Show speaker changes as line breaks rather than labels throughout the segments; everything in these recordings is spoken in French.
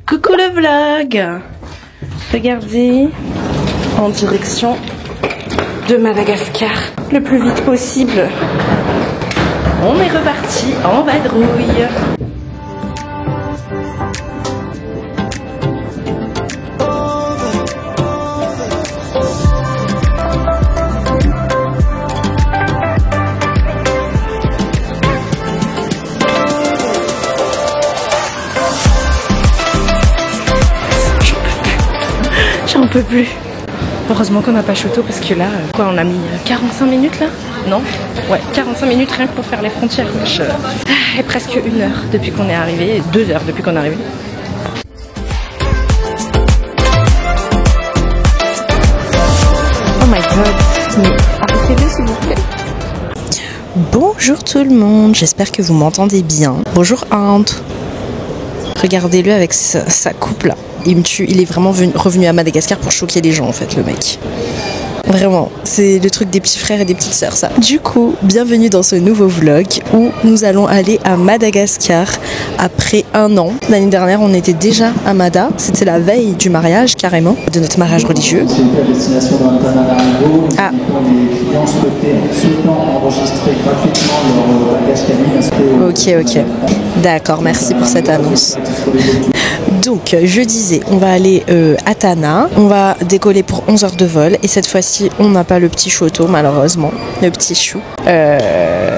Coucou le vlog. Regardez, en direction de Madagascar le plus vite possible. On est reparti en vadrouille. J'en peux plus. Heureusement qu'on n'a pas Choto parce que là, quoi, on a mis 45 minutes là? Non? Ouais, 45 minutes rien que pour faire les frontières. Et presque 1 heure depuis qu'on est arrivé, 2 heures depuis qu'on est arrivé. Oh my god, mais arrêtez-le s'il vous plaît. Bonjour tout le monde, j'espère que vous m'entendez bien. Bonjour Ant. Regardez-le avec sa coupe là. Il me tue, il est vraiment revenu à Madagascar pour choquer les gens en fait, le mec. Vraiment, c'est le truc des petits frères et des petites sœurs ça. Du coup, bienvenue dans ce nouveau vlog où nous allons aller à Madagascar après 1 an. L'année dernière, on était déjà à Mada, c'était la veille du mariage carrément, de notre mariage religieux. Ah. Ok. D'accord, merci pour cette annonce. Donc, je disais, on va aller à Tana, on va décoller pour 11 heures de vol et cette fois-ci, on n'a pas le petit Choto malheureusement, le petit chou.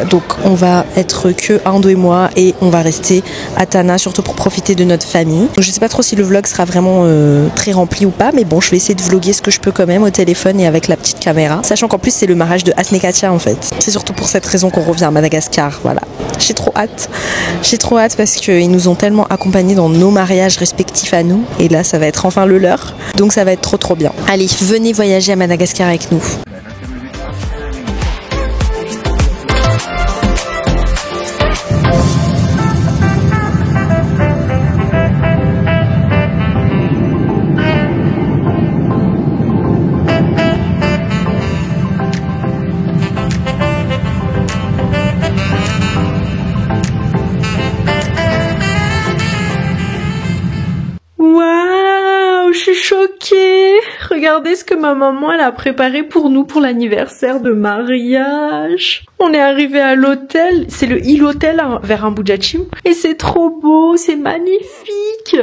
Donc, on va être que Ando et moi et on va rester à Tana, surtout pour profiter de notre famille. Donc, je sais pas trop si le vlog sera vraiment très rempli ou pas, mais bon, je vais essayer de vlogger ce que je peux quand même au téléphone et avec la petite caméra. Sachant qu'en plus, c'est le mariage de Asne Katia en fait. C'est surtout pour cette raison qu'on revient à Madagascar, voilà. J'ai trop hâte parce qu'ils nous ont tellement accompagnés dans nos mariages respectifs à nous. Et là, ça va être enfin le leur. Donc ça va être trop bien. Allez, venez voyager à Madagascar avec nous. Waouh, je suis choquée. Regardez ce que ma maman elle a préparé pour nous pour l'anniversaire de mariage. On est arrivé à l'hôtel, c'est le Hill Hotel vers Ambujachim et c'est trop beau, c'est magnifique.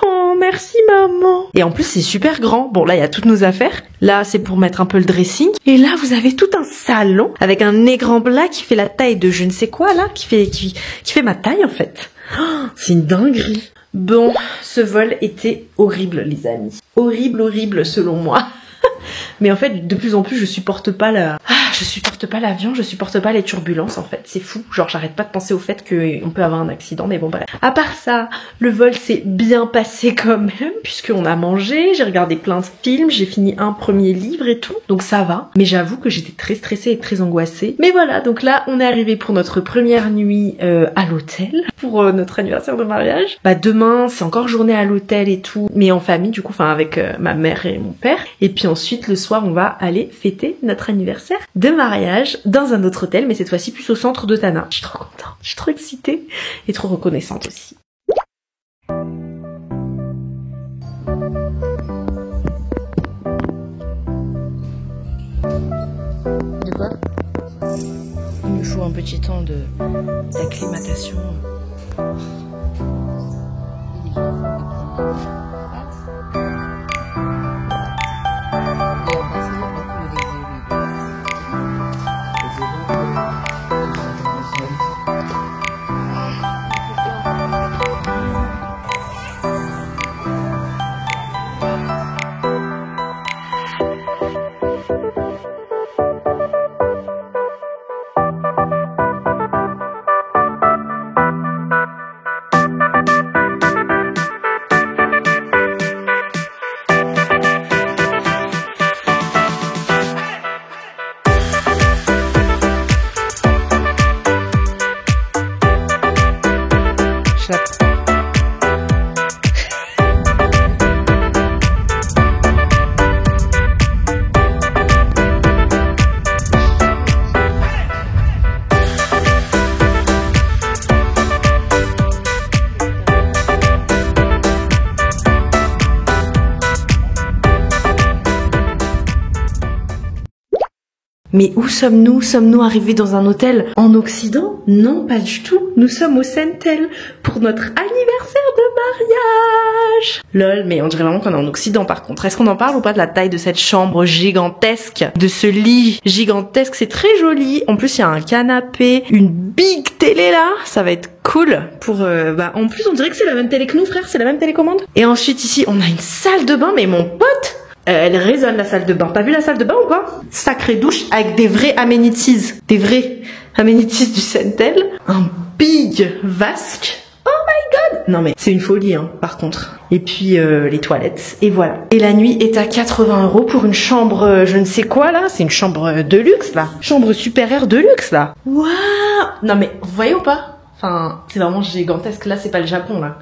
Oh, merci maman. Et en plus c'est super grand. Bon là il y a toutes nos affaires. Là c'est pour mettre un peu le dressing. Et là vous avez tout un salon avec un écran plat qui fait la taille de je ne sais quoi là, qui fait ma taille en fait. Oh, c'est une dinguerie. Bon, ce vol était horrible les amis. Horrible selon moi. Mais en fait, de plus en plus, je supporte pas l'avion, je supporte pas les turbulences en fait. C'est fou, genre j'arrête pas de penser au fait qu'on peut avoir un accident, mais bon bref. À part ça, le vol s'est bien passé quand même, puisqu'on a mangé, j'ai regardé plein de films, j'ai fini un premier livre et tout, donc ça va. Mais j'avoue que j'étais très stressée et très angoissée. Mais voilà, donc là, on est arrivé pour notre première nuit à l'hôtel, pour notre anniversaire de mariage. Bah demain, c'est encore journée à l'hôtel et tout, mais en famille du coup, enfin avec ma mère et mon père. Et puis ensuite, le soir, on va aller fêter notre anniversaire de mariage dans un autre hôtel, mais cette fois-ci plus au centre de Tana. Je suis trop contente, je suis trop excitée et trop reconnaissante aussi. De quoi? Il nous faut un petit temps d'acclimatation. Mais où sommes-nous? Sommes-nous arrivés dans un hôtel en Occident? Non, pas du tout. Nous sommes au Sentel pour notre anniversaire de mariage. Lol, mais on dirait vraiment qu'on est en Occident par contre. Est-ce qu'on en parle ou pas de la taille de cette chambre gigantesque, de ce lit gigantesque? C'est très joli. En plus, il y a un canapé, une big télé là. Ça va être cool pour... en plus, on dirait que c'est la même télé que nous, frère. C'est la même télécommande. Et ensuite, ici, on a une salle de bain, mais mon pote... elle résonne la salle de bain. T'as vu la salle de bain ou pas? Sacrée douche avec des vrais amenities. Des vrais amenities du Sentel. Un big vasque. Oh my god! Non mais c'est une folie hein, par contre. Et puis les toilettes. Et voilà. Et la nuit est à 80 € pour une chambre je ne sais quoi là. C'est une chambre de luxe là. Chambre supérieure de luxe là. Waouh! Non mais vous voyez ou pas? Enfin, c'est vraiment gigantesque. Là c'est pas le Japon là.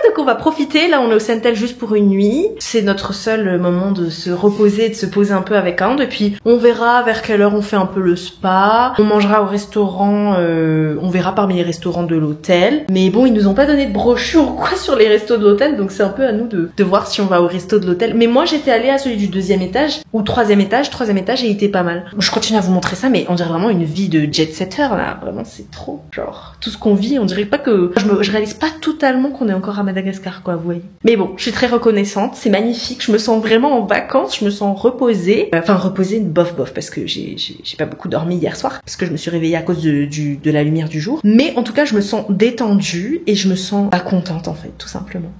Donc on va profiter, là on est au Sentel juste pour une nuit. C'est notre seul moment de se reposer, de se poser un peu avec Inde. Et puis on verra vers quelle heure on fait un peu le spa. On mangera au restaurant, on verra parmi les restaurants de l'hôtel. Mais bon, ils nous ont pas donné de brochure ou quoi sur les restos de l'hôtel, donc c'est un peu à nous de voir si on va au resto de l'hôtel. Mais moi j'étais allée à celui du 2e étage, ou 3e étage, et il était pas mal. Je continue à vous montrer ça, mais on dirait vraiment une vie de jet-setter là. Vraiment c'est trop, genre tout ce qu'on vit, on dirait pas que... Je réalise pas totalement qu'on est encore à Madagascar quoi, vous voyez. Mais bon, je suis très reconnaissante, c'est magnifique, je me sens vraiment en vacances, je me sens reposée. Enfin reposée, bof parce que j'ai pas beaucoup dormi hier soir, parce que je me suis réveillée à cause de la lumière du jour. Mais en tout cas, je me sens détendue et je me sens pas contente en fait, tout simplement.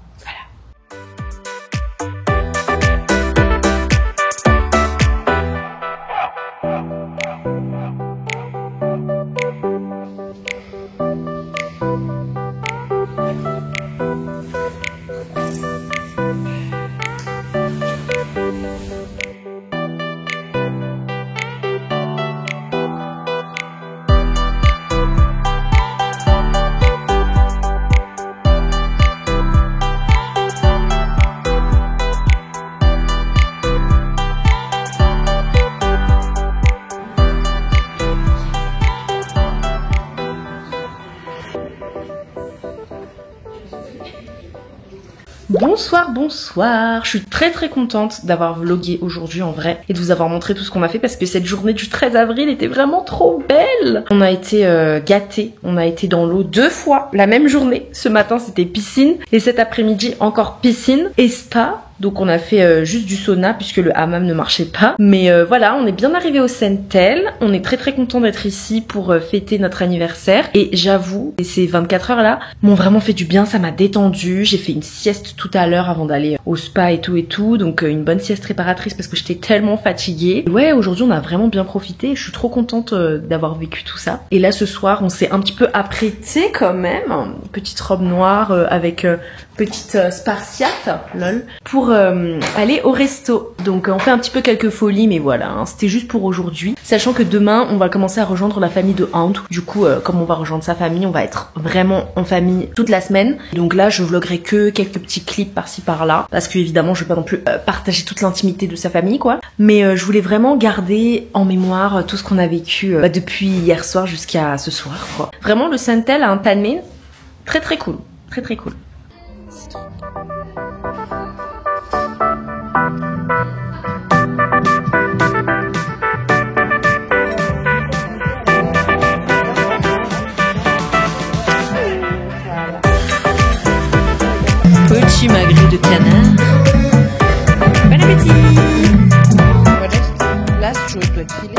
Bonsoir, je suis très contente d'avoir vlogué aujourd'hui en vrai et de vous avoir montré tout ce qu'on a fait parce que cette journée du 13 avril était vraiment trop belle. On a été gâtés, on a été dans l'eau 2 fois la même journée. Ce matin c'était piscine et cet après-midi encore piscine et spa. Donc on a fait juste du sauna puisque le hammam ne marchait pas. Mais voilà, on est bien arrivé au Sentel. On est très content d'être ici pour fêter notre anniversaire. Et j'avoue, ces 24 heures là m'ont vraiment fait du bien, ça m'a détendu. J'ai fait une sieste tout à l'heure avant d'aller au spa et tout. Donc une bonne sieste réparatrice parce que j'étais tellement fatiguée. Et ouais, aujourd'hui on a vraiment bien profité et je suis trop contente d'avoir vécu tout ça. Et là ce soir on s'est un petit peu apprêté quand même. Une petite robe noire avec petite spartiate, lol, pour aller au resto. Donc on fait un petit peu quelques folies, mais voilà, hein, c'était juste pour aujourd'hui. Sachant que demain, on va commencer à rejoindre la famille de Ant. Du coup, comme on va rejoindre sa famille, on va être vraiment en famille toute la semaine. Donc là, je vloguerai que quelques petits clips par-ci par-là, parce que évidemment, je vais pas non plus partager toute l'intimité de sa famille, quoi. Mais je voulais vraiment garder en mémoire tout ce qu'on a vécu depuis hier soir jusqu'à ce soir, quoi. Vraiment, le Sentel a un tanné très cool, très cool. Petit magret de canard. Bon appétit.
Là, je dois te filer.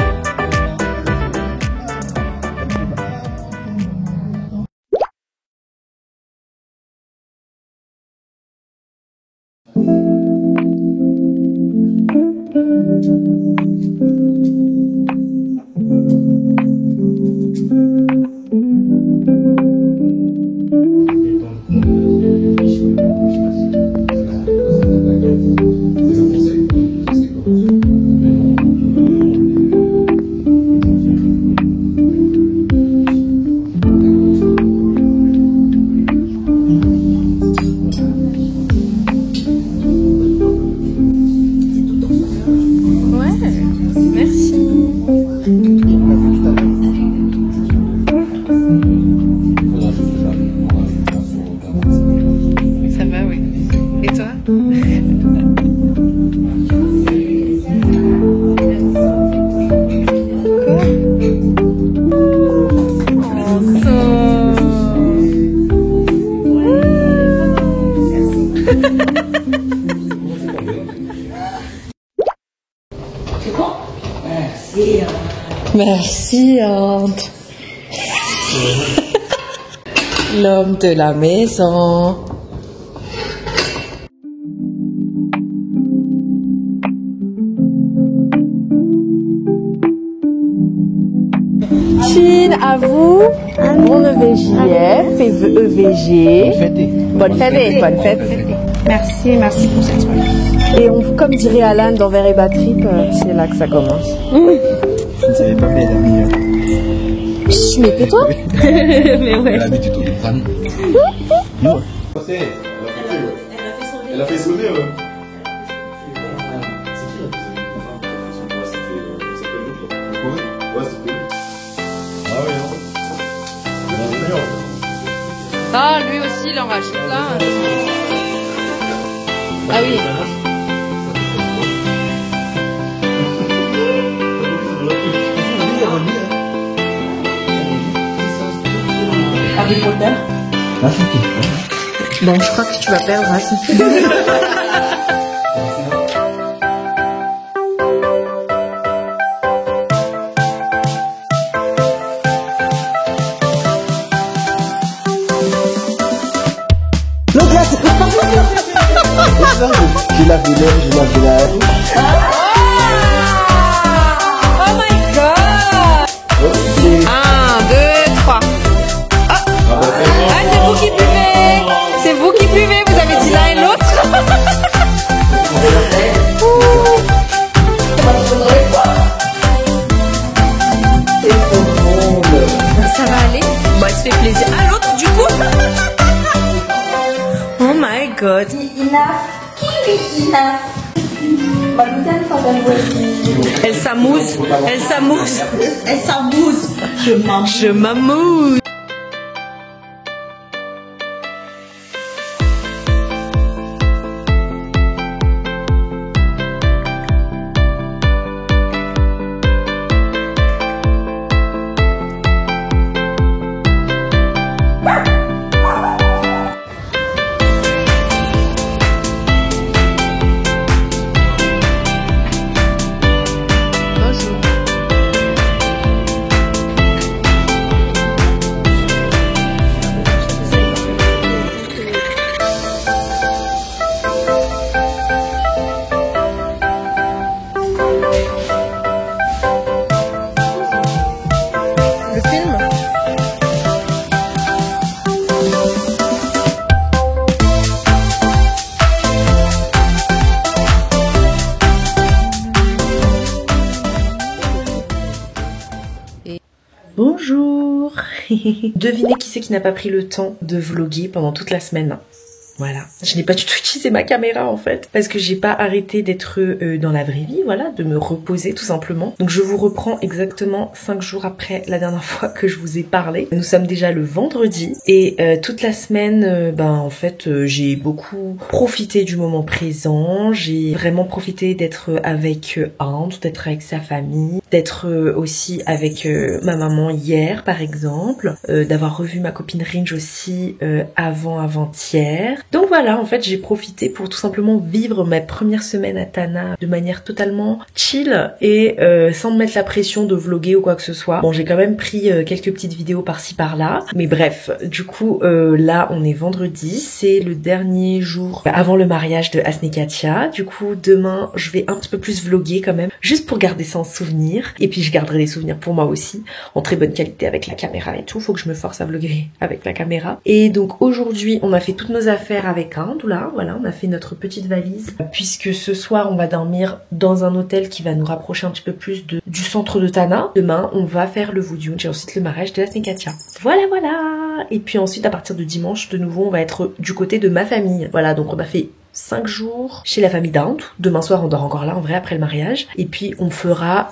Merci.
C'est bon? Merci.
Merci, Ante. L'homme de la maison. Chine, à vous. Bon EVJF et EVG. Bonne fête. Bonne fête.
Merci pour cette soirée.
Et comme dirait Alan dans Verre et Batrip, c'est là que ça commence.
Je ne savais pas, mais elle a mis.
Chut, mais tais-toi. Mais ouais.
Elle a mis du tout de crâne. Non. Elle a fait sonner, ouais.
Ah, lui aussi, il en rajoute là. Ah oui.
Harry Potter.
Bon, je crois que tu vas perdre, Racine.
J'ai la vilaine.
Oh my god! 1, 2, 3. Ah, c'est vous qui buvez! C'est vous qui buvez, vous avez dit l'un et l'autre. Ça va aller? Bon, elle se fait plaisir. À l'autre, du coup? Oh my god! Elle s'amuse. Je m'amuse. Bonjour. Devinez qui c'est qui n'a pas pris le temps de vlogger pendant toute la semaine. Voilà, je n'ai pas du tout utilisé ma caméra en fait, parce que j'ai pas arrêté d'être dans la vraie vie, voilà, de me reposer tout simplement. Donc je vous reprends exactement 5 jours après la dernière fois que je vous ai parlé. Nous sommes déjà le vendredi et toute la semaine, en fait, j'ai beaucoup profité du moment présent. J'ai vraiment profité d'être avec Ante, d'être avec sa famille, d'être aussi avec ma maman hier par exemple, d'avoir revu ma copine Ringe aussi avant-hier. Donc voilà, en fait, j'ai profité pour tout simplement vivre ma première semaine à Tana de manière totalement chill et sans me mettre la pression de vlogger ou quoi que ce soit. Bon, j'ai quand même pris quelques petites vidéos par-ci par-là, mais bref, du coup, là, on est vendredi, c'est le dernier jour avant le mariage de Asnekatia. Du coup, demain, je vais un petit peu plus vlogger quand même, juste pour garder ça en souvenir. Et puis, je garderai des souvenirs pour moi aussi, en très bonne qualité avec la caméra et tout. Faut que je me force à vlogger avec la caméra. Et donc, aujourd'hui, on a fait toutes nos affaires avec Inde, là, voilà, on a fait notre petite valise, puisque ce soir on va dormir dans un hôtel qui va nous rapprocher un petit peu plus du centre de Tana. Demain on va faire le Wudjunj et ensuite le mariage de Asnekatia. Voilà, et puis ensuite à partir de dimanche de nouveau on va être du côté de ma famille. Voilà, donc on a fait 5 jours chez la famille d'Inde. Demain soir on dort encore là en vrai après le mariage. Et puis on fera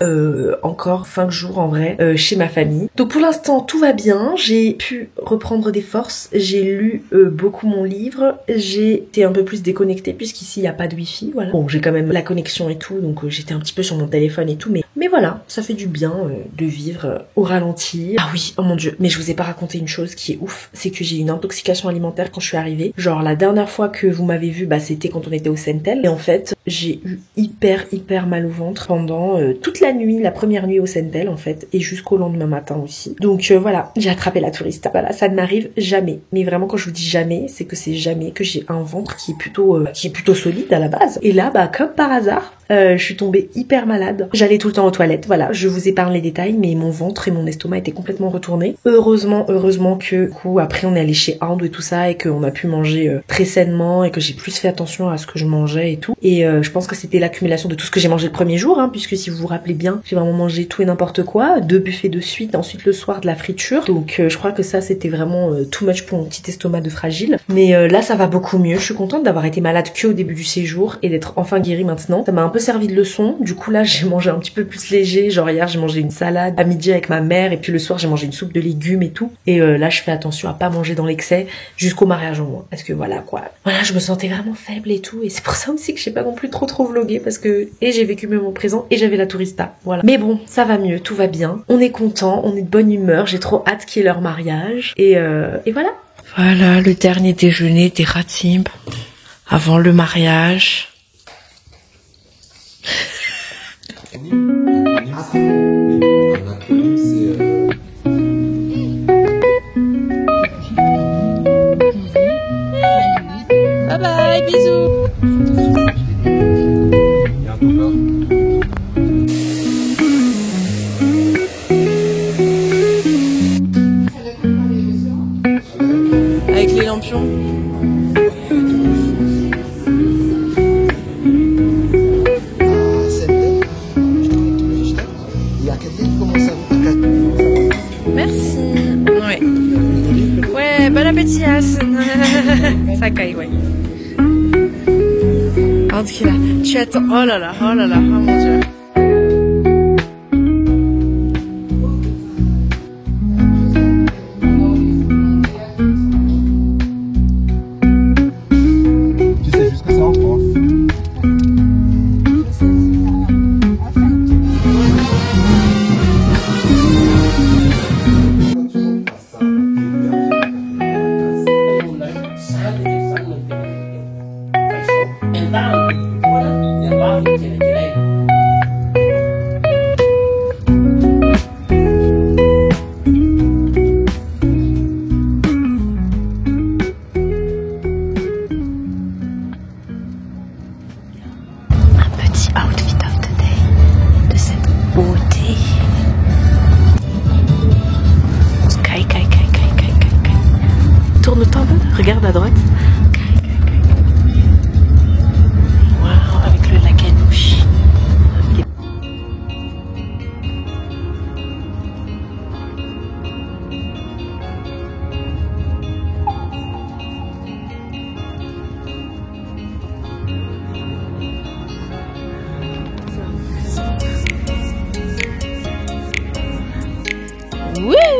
encore 5 jours en vrai chez ma famille. Donc pour l'instant tout va bien. J'ai pu reprendre des forces. J'ai lu beaucoup mon livre. J'ai été un peu plus déconnectée puisqu'ici il n'y a pas de wifi. Voilà. Bon, j'ai quand même la connexion et tout, donc j'étais un petit peu sur mon téléphone et tout, mais Mais voilà, ça fait du bien de vivre au ralenti. Ah oui, oh mon dieu, mais je vous ai pas raconté une chose qui est ouf, c'est que j'ai eu une intoxication alimentaire quand je suis arrivée. Genre la dernière fois que vous m'avez vu, bah c'était quand on était au Sentel. Et en fait, j'ai eu hyper mal au ventre pendant toute la nuit, la première nuit au Sentel en fait, et jusqu'au lendemain matin aussi. Donc voilà, j'ai attrapé la tourista. Voilà, ça ne m'arrive jamais. Mais vraiment quand je vous dis jamais, c'est que c'est jamais que j'ai un ventre qui est plutôt solide à la base. Et là, bah comme par hasard, je suis tombée hyper malade. J'allais tout le temps aux toilettes, voilà, je vous épargne les détails, mais mon ventre et mon estomac étaient complètement retournés. Heureusement que, du coup, après on est allé chez Inde et tout ça, et qu'on a pu manger très sainement, et que j'ai plus fait attention à ce que je mangeais et tout. Et je pense que c'était l'accumulation de tout ce que j'ai mangé le premier jour, hein, puisque si vous vous rappelez bien, j'ai vraiment mangé tout et n'importe quoi, 2 buffets de suite, ensuite le soir de la friture. Donc je crois que ça c'était vraiment too much pour mon petit estomac de fragile. Mais là ça va beaucoup mieux, je suis contente d'avoir été malade que au début du séjour et d'être enfin guérie maintenant. Ça m'a un peu servi de leçon, du coup là j'ai mangé un petit peu plus léger, genre hier j'ai mangé une salade à midi avec ma mère et puis le soir j'ai mangé une soupe de légumes et tout. Et là je fais attention à pas manger dans l'excès jusqu'au mariage au moins, parce que voilà quoi. Voilà, je me sentais vraiment faible et tout, et c'est pour ça aussi que j'ai pas non plus trop vlogué, parce que et j'ai vécu le moment présent et j'avais la tourista, voilà. Mais bon, ça va mieux, tout va bien, on est content, on est de bonne humeur, j'ai trop hâte qu'il y ait leur mariage et voilà. Voilà le dernier déjeuner des Ratim avant le mariage.
Bye bye, bisous. Avec les lampions. Merci. Ouais. Ouais, bon appétit, Hassan. Ça caille, ouais. En tout cas, tu attends. Oh là là, oh mon dieu.
Tu sais juste que c'est en France.
Regarde à droite. Wow, avec le lac Anouche.
Oui.